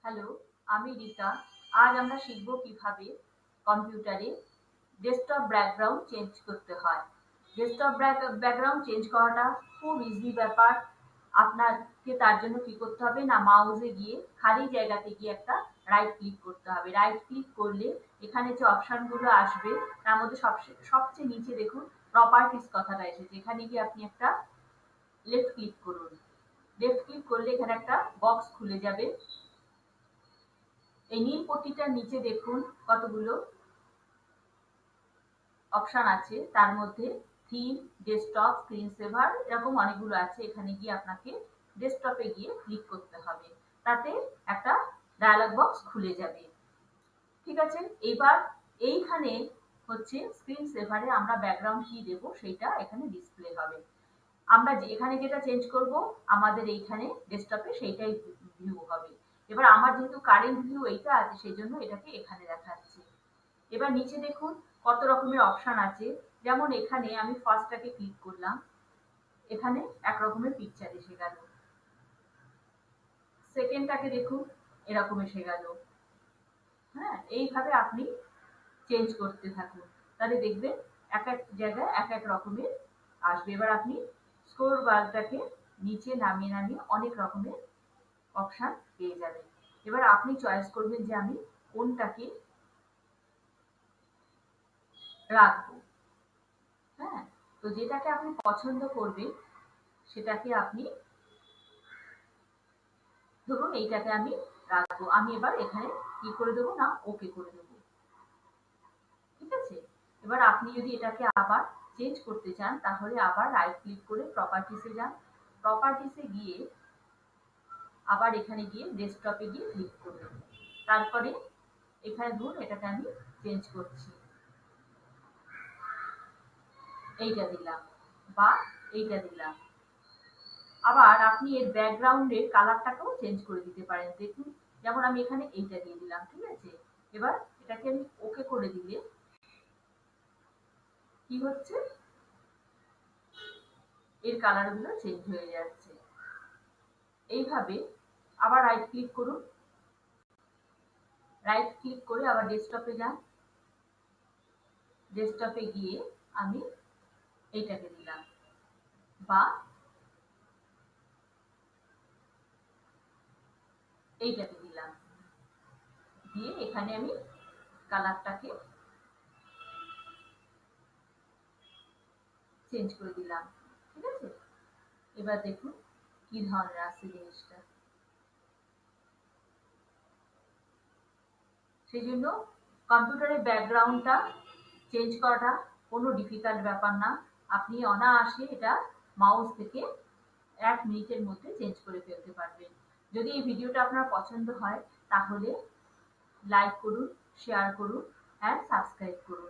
Hello, আমি রিতা। আজ আমরা শিখব কিভাবে কম্পিউটারে ডেস্কটপ ব্যাকগ্রাউন্ড চেঞ্জ করতে হয়। ডেস্কটপ ব্যাকগ্রাউন্ড চেঞ্জ করাটা খুব ইজি ব্যাপার। আপনাকে তার জন্য কি করতে হবে না, মাউসে গিয়ে খালি জায়গাতে গিয়ে একটা রাইট ক্লিক করতে হবে। রাইট ক্লিক করলে এখানে যে অপশনগুলো আসবে তার মধ্যে সবচেয়ে নিচে দেখুন প্রপার্টিস কথাটা এসেছে। এখানে গিয়ে আপনি একটা লেফট ক্লিক করুন। লেফট ক্লিক করলে এখানে একটা বক্স খুলে যাবে। এই নীল পট্টিটার নিচে দেখুন কতগুলো অপশন আছে, তার মধ্যে থিম, ডেস্কটপ, স্ক্রিন সেভার এরকম অনেকগুলো আছে। এখানে গিয়ে আপনাকে ডেস্কটপে গিয়ে ক্লিক করতে হবে, তাতে একটা ডায়ালগ বক্স খুলে যাবে। ঠিক আছে, এবার এইখানে হচ্ছে স্ক্রিন সেভারে আমরা ব্যাকগ্রাউন্ড কি দেব সেটা এখানে ডিসপ্লে হবে। আমরা এখানে যেটা চেঞ্জ করব আমাদের এইখানে ডেস্কটপে সেইটাই ভিউ হবে। এবার আমার যেহেতু কারেন্ট ভিউ এইটা আছে সেই জন্য এটাকে এখানে দেখাচ্ছে। এবার নিচে দেখুন কত রকমের অপশন আছে। যেমন এখানে আমি ফার্স্টটাকে ক্লিক করলাম, এখানে এক রকমের পিকচার এসে গেল। সেকেন্ডটাকে দেখুন এরকম এসে গেল। হ্যাঁ, এইভাবে আপনি চেঞ্জ করতে থাকুন, তাহলে দেখবেন এক এক জায়গায় এক এক রকমের আসবে। এবার আপনি স্ক্রল বারটাকে নিচে নামিয়ে নামিয়ে অনেক রকমের অপশন পেয়ে যাবেন। এবার আপনি চয়েস করবেন যে আমি কোনটাকে রাখবো। হ্যাঁ, তো যেটাকে আপনি পছন্দ করবেন সেটাকে আপনি, ধরুন এইটাকে আমি রাখবো। আমি এবার এখানে কি করে দেবো না, ওকে করে দেবো। ঠিক আছে, এবার আপনি যদি এটাকে আবার চেঞ্জ করতে চান তাহলে আবার রাইট ক্লিক করে প্রপার্টিসে যান। প্রপার্টিসে গিয়ে আবার এখানে গিয়ে ডেস্কটপে গিয়ে ক্লিক করবেন। তারপরে এখানে ধরুন এটাকে আমি চেঞ্জ করছি, এইটা দিলাম বা এইটা দিলাম। আবার আপনি এর ব্যাকগ্রাউন্ডের কালারটাকেও চেঞ্জ করে দিতে পারেন। দেখুন, যেমন আমি এখানে এইটা দিয়ে দিলাম। ঠিক আছে, এবার এটাকে আমি ওকে করে দিলে কি হচ্ছে, এর কালারগুলো চেঞ্জ হয়ে যাচ্ছে। এইভাবে আবার রাইট ক্লিক করুন, রাইট ক্লিক করে আবার ডেস্কটপে যান। ডেস্কটপে গিয়ে আমি এইটাকে দিলাম বা এইটাকে দিলাম, দিয়ে এখানে আমি কালারটাকে চেঞ্জ করে দিলাম। ঠিক আছে, এবার দেখুন কি ধরনের আসছে জিনিসটা। সেই জন্য কম্পিউটারের ব্যাকগ্রাউন্ডটা চেঞ্জ করাটা কোনো ডিফিকাল্ট ব্যাপার না। আপনি অনায়াসে এটা মাউস থেকে 1 মিনিটের মধ্যে চেঞ্জ করে ফেলতে পারবেন। যদি এই ভিডিওটা আপনার পছন্দ হয় তাহলে লাইক করুন, শেয়ার করুন, অ্যান্ড সাবস্ক্রাইব করুন।